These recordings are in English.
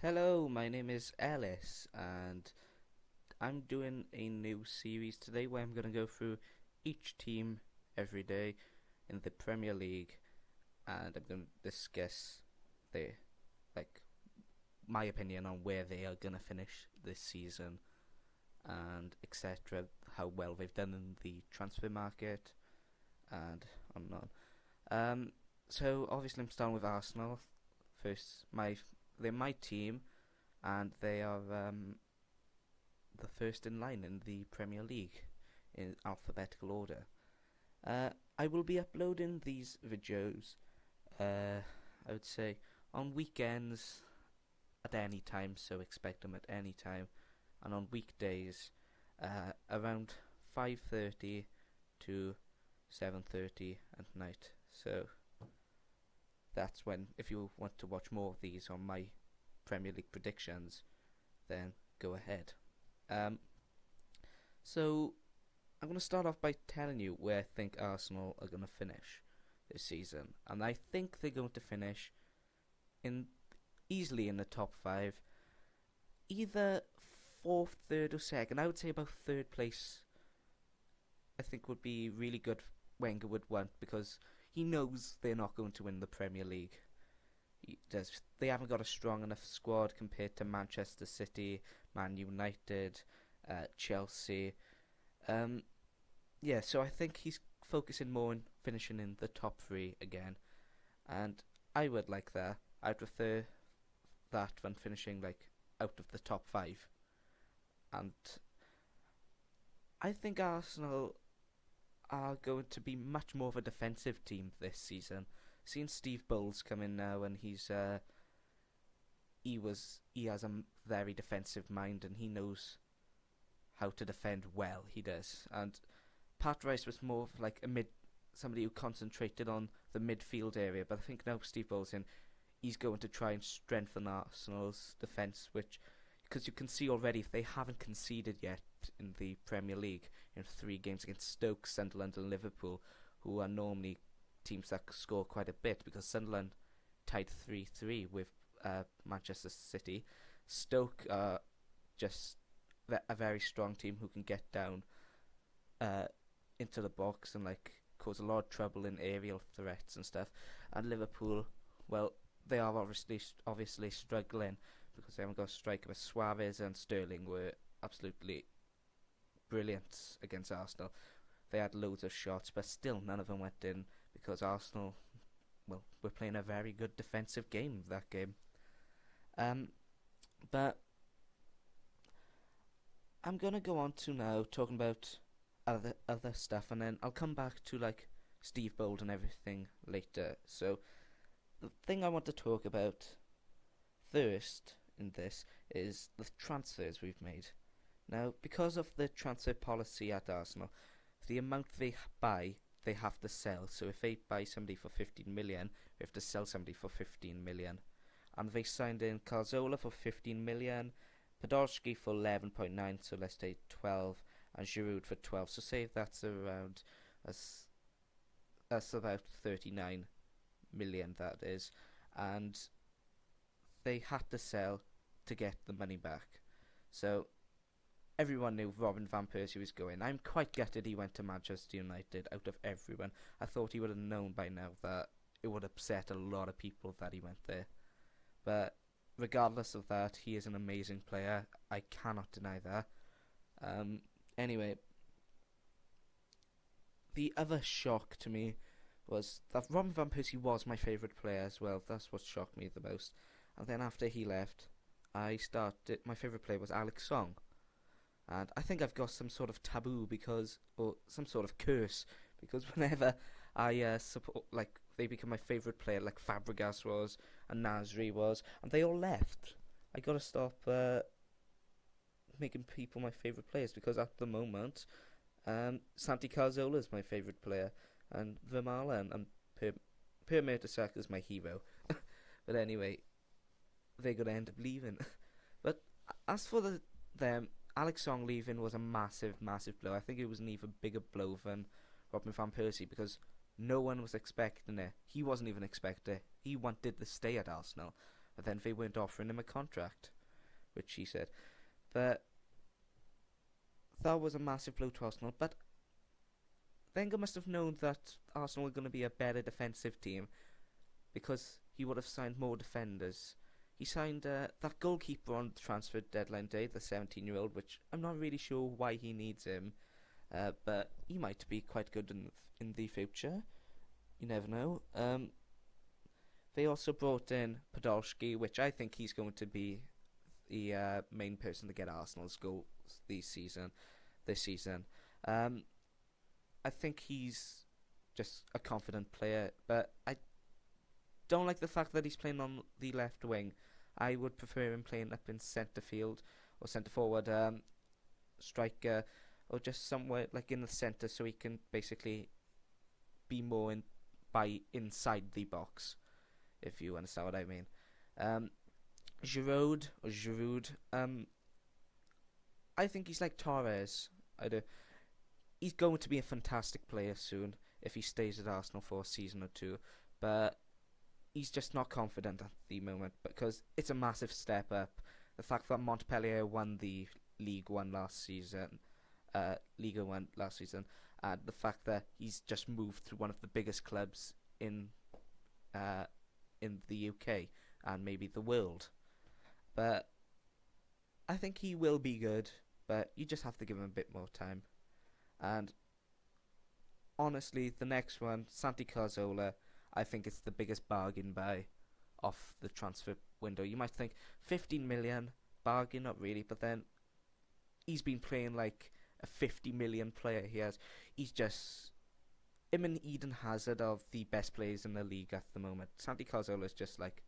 Hello, my name is Ellis, and I'm doing a new series today where I'm going to go through each team every day in the Premier League, and I'm going to discuss the like my opinion on where they are going to finish this season and etc. How well they've done in the transfer market and on and on. Um, so obviously I'm starting with Arsenal first. They're my team, and they are the first in line in the Premier League in alphabetical order. I will be uploading these videos, I would say, on weekends at any time, so expect them at any time, and on weekdays around 5:30 to 7:30 at night. So that's when, if you want to watch more of these on my Premier League predictions, then go ahead. Um, so I'm going to start off by telling you where I think Arsenal are going to finish this season, and I think they're going to finish in easily in the top five, either fourth, third, or second. I would say about third place. I think would be really good. Wenger would want because he knows they're not going to win the Premier League. They haven't got a strong enough squad compared to Manchester City, Man United, Chelsea. Um, yeah, so I think he's focusing more on finishing in the top three again, and I would like that. I'd prefer that than finishing like out of the top five. And I think Arsenal are going to be much more of a defensive team this season. Seeing Steve Bowles come in now, and he has a very defensive mind, and he knows how to defend well. He does, and Pat Rice was more of like a somebody who concentrated on the midfield area. But I think now Steve Bowles in, he's going to try and strengthen Arsenal's defence, which because you can see already they haven't conceded yet in the Premier League in 3 games against Stoke, Sunderland, and Liverpool, who are normally teams that score quite a bit because Sunderland tied 3-3 with Manchester City. Stoke are just a very strong team who can get down into the box and like cause a lot of trouble in aerial threats and stuff. And Liverpool, well, they are obviously struggling because they haven't got a striker, but Suarez and Sterling were absolutely brilliant against Arsenal. They had loads of shots, but still none of them went in because Arsenal, well, were playing a very good defensive game that game. But I'm gonna go on to now talking about other stuff, and then I'll come back to like Steve Bold and everything later. So the thing I want to talk about first in this is the transfers we've made. Now, because of the transfer policy at Arsenal, the amount they buy, they have to sell. So if they buy somebody for 15 million, they have to sell somebody for 15 million. And they signed in Cazorla for 15 million, Podolski for 11.9, so let's say 12, and Giroud for 12. So say that's around, that's about 39 million, that is. And they had to sell to get the money back. So everyone knew Robin Van Persie was going. I'm quite gutted he went to Manchester United out of everyone. I thought he would have known by now that it would upset a lot of people that he went there. But regardless of that, he is an amazing player. I cannot deny that. Anyway, the other shock to me was that Robin Van Persie was my favourite player as well. That's what shocked me the most. And then after he left, my favourite player was Alex Song. And I think I've got some sort of taboo or some sort of curse, because whenever I support, like, they become my favourite player, like Fabregas was, and Nasri was, and they all left. I gotta stop making people my favourite players, because at the moment, Santi Cazorla is my favourite player, and Vermaelen and Per Mertesacker is my hero. But anyway, they're gonna end up leaving. But as for them, Alex Song leaving was a massive, massive blow. I think it was an even bigger blow than Robin Van Persie, because no one was expecting it. He wasn't even expecting it. He wanted to stay at Arsenal. But then they weren't offering him a contract, which he said. But that was a massive blow to Arsenal. But Wenger must have known that Arsenal were going to be a better defensive team because he would have signed more defenders. He signed that goalkeeper on the transfer deadline day, the 17-year-old, which I'm not really sure why he needs him, but he might be quite good in the future. You never know. They also brought in Podolski, which I think he's going to be the main person to get Arsenal's goals this season. I think he's just a confident player, but I don't like the fact that he's playing on the left wing. I would prefer him playing up in centre field or centre forward, striker, or just somewhere like in the centre, so he can basically be more inside the box, if you understand what I mean. Giroud, I think he's like Torres. I do. He's going to be a fantastic player soon if he stays at Arsenal for a season or two, but he's just not confident at the moment because it's a massive step up. The fact that Montpellier won the Ligue 1 last season, and the fact that he's just moved to one of the biggest clubs in the UK and maybe the world. But I think he will be good, but you just have to give him a bit more time. And honestly, the next one, Santi Cazorla, I think it's the biggest bargain buy off the transfer window. You might think 15 million bargain, not really, but then he's been playing like a 50 million player. He's just him and Eden Hazard are the best players in the league at the moment. Santi Cazorla is just like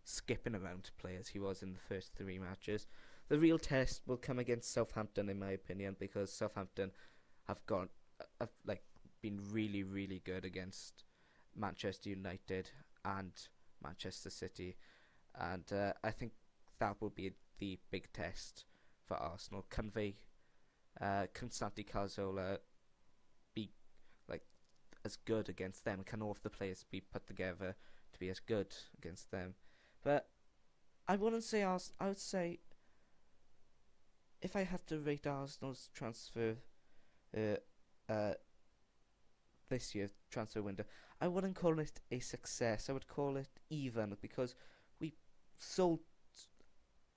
skipping around players he was in the first 3 matches. The real test will come against Southampton, in my opinion, because Southampton have been really, really good against Manchester United and Manchester City, and I think that will be the big test for Arsenal. Can Santi Cazorla be like as good against them? Can all of the players be put together to be as good against them? But I wouldn't say Arsenal. I would say if I had to rate Arsenal's transfer this year's transfer window, I wouldn't call it a success. I would call it even, because we sold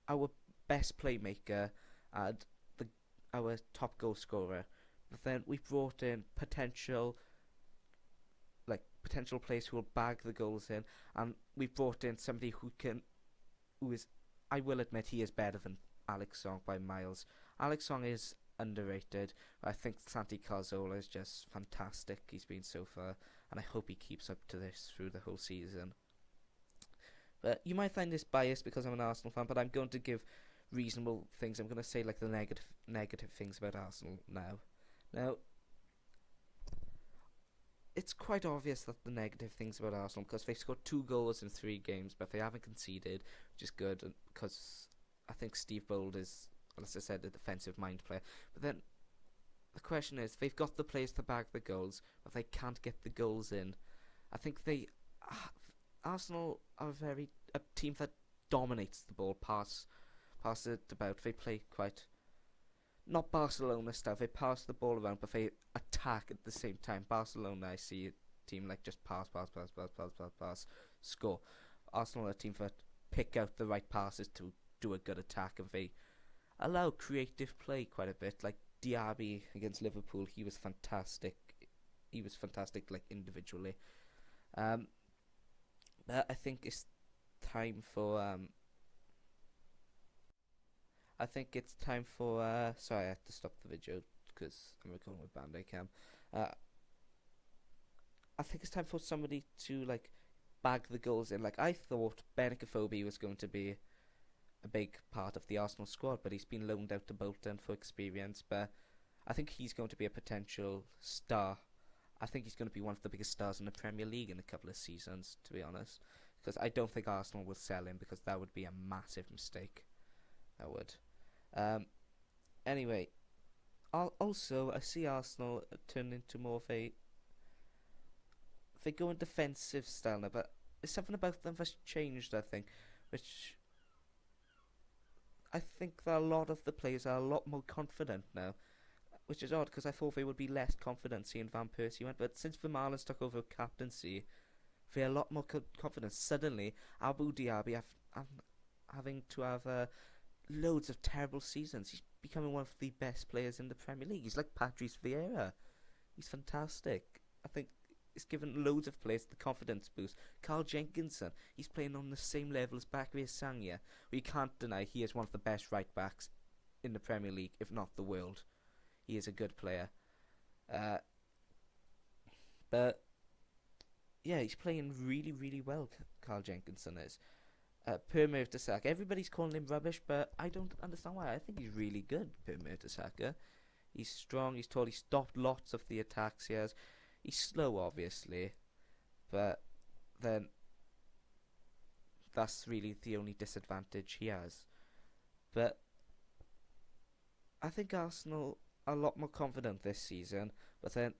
our best playmaker and our top goal scorer, but then we brought in potential players who will bag the goals in, and we brought in somebody who is, I will admit, he is better than Alex Song by miles. Alex Song is underrated. I think Santi Cazorla is just fantastic. He's been so far, and I hope he keeps up to this through the whole season. But you might find this biased because I'm an Arsenal fan, but I'm going to give reasonable things. I'm going to say like the negative things about Arsenal now. Now, it's quite obvious that the negative things about Arsenal, because they've scored 2 goals in 3 games, but they haven't conceded, which is good, because I think Steve Bold is, as I said, a defensive mind player. But then the question is, they've got the players to bag the goals, but they can't get the goals in. I think Arsenal are a team that dominates the ball, pass it about. They play quite, not Barcelona style. They pass the ball around, but they attack at the same time. Barcelona, I see a team like just pass, score. Arsenal are a team that pick out the right passes to do a good attack, and they allow creative play quite a bit. Like Diaby against Liverpool, he was fantastic. Like individually. But I think it's time for sorry, I had to stop the video because I'm recording with Bandicam. I think it's time for somebody to like bag the goals in. Like I thought Benik Afobe was going to be a big part of the Arsenal squad, but he's been loaned out to Bolton for experience. But I think he's going to be a potential star. I think he's going to be one of the biggest stars in the Premier League in a couple of seasons, to be honest. Because I don't think Arsenal will sell him, because that would be a massive mistake. That would. Anyway, also I see Arsenal turn into more of a. They go in defensive style now, but there's something about them that's changed. I think which I think that a lot of the players are a lot more confident now, which is odd because I thought they would be less confident seeing Van Persie went. But since Vermaelen's took over captaincy, they're a lot more confident. Suddenly, Abu Dhabi having to have loads of terrible seasons. He's becoming one of the best players in the Premier League. He's like Patrice Vieira. He's fantastic. I think it's given loads of players the confidence boost. Carl Jenkinson, he's playing on the same level as Bakary Sagna. We can't deny he is one of the best right backs in the Premier League, if not the world. He is a good player. But yeah, he's playing really, really well. Carl Jenkinson is. Per Mertesacker, everybody's calling him rubbish, but I don't understand why. I think he's really good, Per Mertesacker. He's strong, he's tall, he stopped lots of the attacks he has. He's slow, obviously, but then that's really the only disadvantage he has. But I think Arsenal are a lot more confident this season, but then,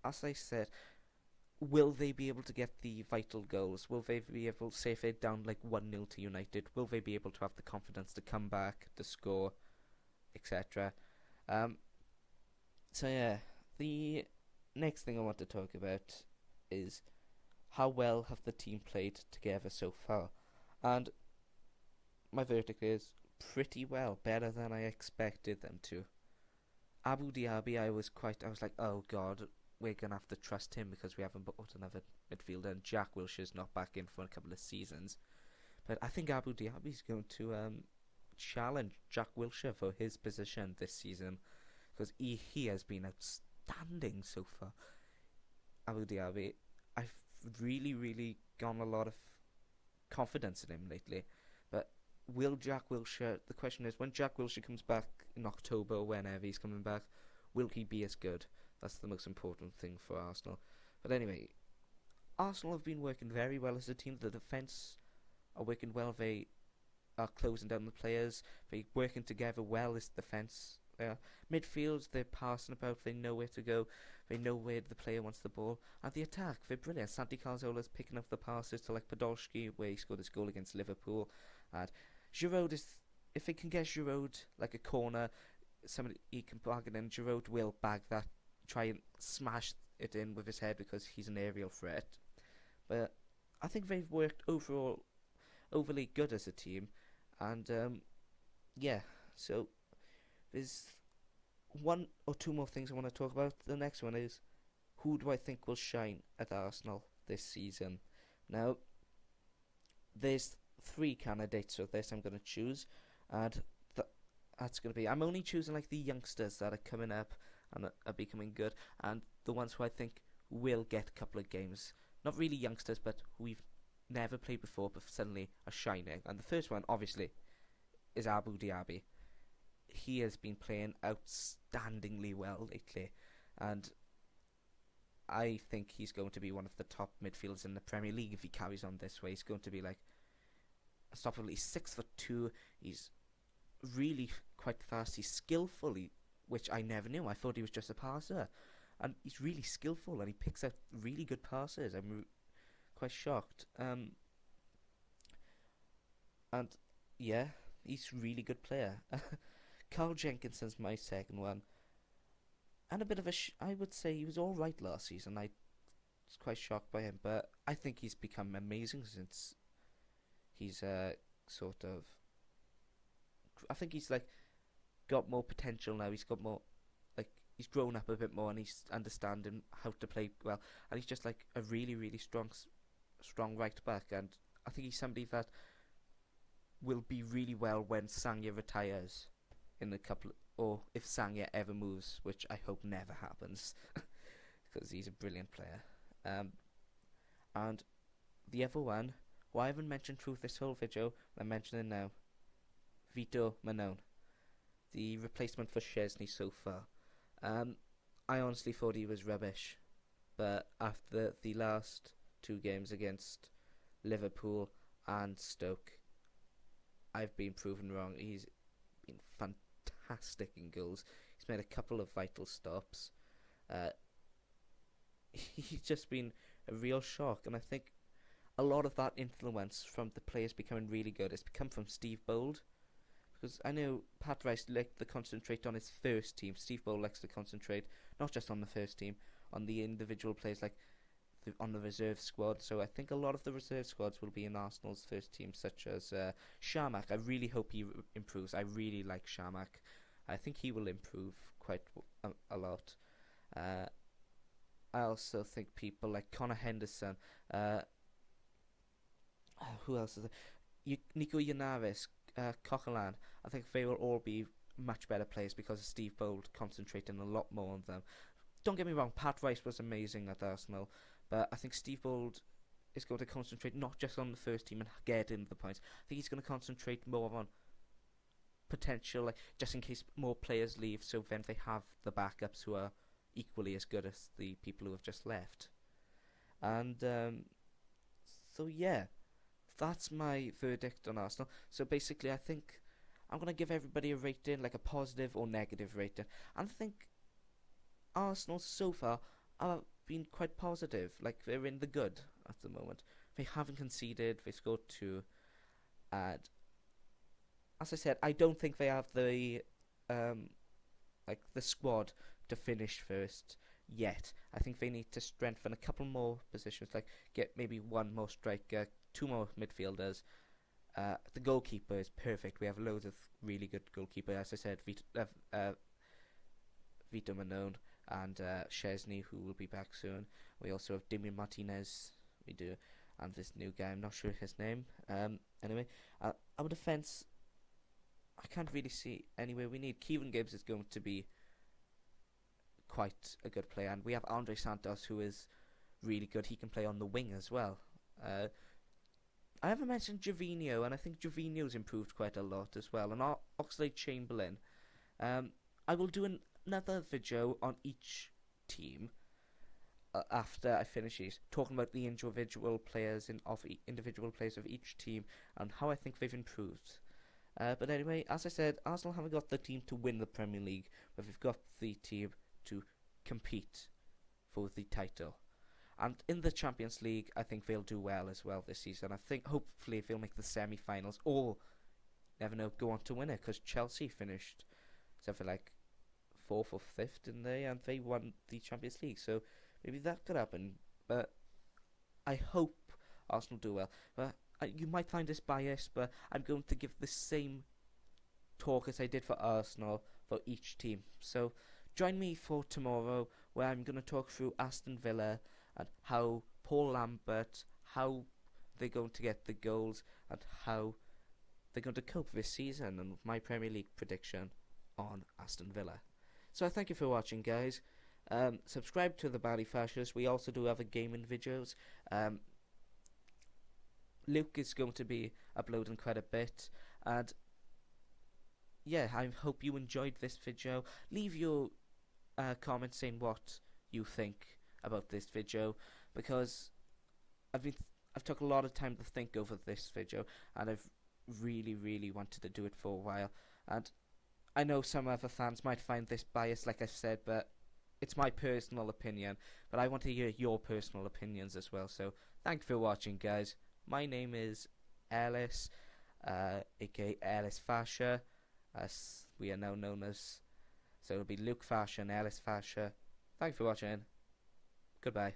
as I said, will they be able to get the vital goals? Will they be able, say if they're down like 1-0 to United, will they be able to have the confidence to come back, to score, etc.? So yeah, the next thing I want to talk about is how well have the team played together so far. And my verdict is pretty well, better than I expected them to. Abu Dhabi, I was like, oh god, we're going to have to trust him because we haven't bought another midfielder, and Jack Wilshere's not back in for a couple of seasons. But I think Abu Dhabi's going to challenge Jack Wilshere for his position this season, because he has been outstanding so far. Abu Dhabi, I've really, really gotten a lot of confidence in him lately. But will Jack Wilshere, the question is, when Jack Wilshere comes back in October or whenever he's coming back, will he be as good? That's the most important thing for Arsenal. But anyway, Arsenal have been working very well as a team. The defence are working well. They are closing down the players. They're working together well as defence. Midfield, they're passing about. They know where to go. They know where the player wants the ball. And the attack, they're brilliant. Santi Cazorla's picking up the passes to like Podolski, where he scored his goal against Liverpool. And Giroud is, if they can get Giroud like a corner, somebody he can bargain in, Giroud will bag that, try and smash it in with his head because he's an aerial threat. But I think they've worked overall overly good as a team. And yeah, so there's one or two more things I want to talk about. The next one is, who do I think will shine at Arsenal this season? Now, there's 3 candidates for this I'm going to choose, and that's going to be, I'm only choosing like the youngsters that are coming up and are becoming good, and the ones who I think will get a couple of games. Not really youngsters, but who we've never played before, but suddenly are shining. And the first one, obviously, is Abu Dhabi. He has been playing outstandingly well lately, and I think he's going to be one of the top midfielders in the Premier League if he carries on this way. He's going to be like unstoppable. He's 6'2". He's really quite fast. He's skillful, which I never knew. I thought he was just a passer, and he's really skillful, and he picks out really good passes. I'm quite shocked. And yeah, he's a really good player. Carl Jenkinson's my second one. And a bit of I would say he was alright last season. I was quite shocked by him, but I think he's become amazing since he's sort of, I think he's like got more potential now. He's got more, like, he's grown up a bit more, and he's understanding how to play well. And he's just like a really, really strong right back. And I think he's somebody that will be really well when Sagna retires in a couple, or if Sagna ever moves, which I hope never happens, because he's a brilliant player. And the other one, who I haven't mentioned through this whole video, I'm mentioning now, Vito Manon, the replacement for Szczesny so far. I honestly thought he was rubbish, but after the last 2 games against Liverpool and Stoke, I've been proven wrong. He's been fantastic in goals. He's made a couple of vital stops. He's just been a real shock, and I think a lot of that influence from the players becoming really good has come from Steve Bold. Because I know Pat Rice liked to concentrate on his first team. Steve Bold likes to concentrate not just on the first team, on the individual players, like on the reserve squad. So I think a lot of the reserve squads will be in Arsenal's first team, such as Shamak. I really hope he improves. I really like Shamak. I think he will improve quite a lot. Uh, I also think people like Connor Henderson. Who else is there? Nico Yanaris, Coquelin. I think they will all be much better players because of Steve Bold concentrating a lot more on them. Don't get me wrong, Pat Rice was amazing at Arsenal, but I think Steve Bold is going to concentrate not just on the first team and get in the points. I think he's going to concentrate more on potential, like just in case more players leave, so then they have the backups who are equally as good as the people who have just left. And so yeah, that's my verdict on Arsenal. So basically, I think I'm gonna give everybody a rating, like a positive or negative rating. And I think Arsenal so far have been quite positive. Like they're in the good at the moment. They haven't conceded. They scored two, and as I said, I don't think they have the the squad to finish first yet. I think they need to strengthen a couple more positions, like get maybe one more striker, two more midfielders. The goalkeeper is perfect. We have loads of really good goalkeepers. As I said, Vito Manone and Chesney, who will be back soon. We also have Damian Martinez. We do, and this new guy. I'm not sure his name. Anyway, our defense, I can't really see anywhere we need. Kieran Gibbs is going to be quite a good player, and we have Andre Santos, who is really good. He can play on the wing as well. I haven't mentioned Gervinho, and I think Gervinho's improved quite a lot as well. And Oxlade-Chamberlain. I will do another video on each team after I finish these, talking about the individual players individual players of each team and how I think they've improved. But anyway, as I said, Arsenal haven't got the team to win the Premier League, but they've got the team to compete for the title. And in the Champions League, I think they'll do well as well this season. I think hopefully they'll make the semi-finals, or never know, go on to win it, because Chelsea finished something like 4th or 5th, didn't they? And they won the Champions League, so maybe that could happen. But I hope Arsenal do well. But you might find this biased, but I'm going to give the same talk as I did for Arsenal for each team. So join me for tomorrow, where I'm going to talk through Aston Villa and how Paul Lambert, how they're going to get the goals and how they're going to cope this season, and my Premier League prediction on Aston Villa. So I thank you for watching, guys. Subscribe to the Bally Fascists. We also do other gaming videos. Luke is going to be uploading quite a bit, and yeah, I hope you enjoyed this video. Leave your comments saying what you think about this video, because I've took a lot of time to think over this video, and I've really wanted to do it for a while. And I know some other fans might find this biased, like I said, but it's my personal opinion. But I want to hear your personal opinions as well. So thank you for watching, guys. My name is Ellis, aka Ellis Fascia, as we are now known as. So it'll be Luke Fascia and Ellis Fascia. Thank you for watching. Goodbye.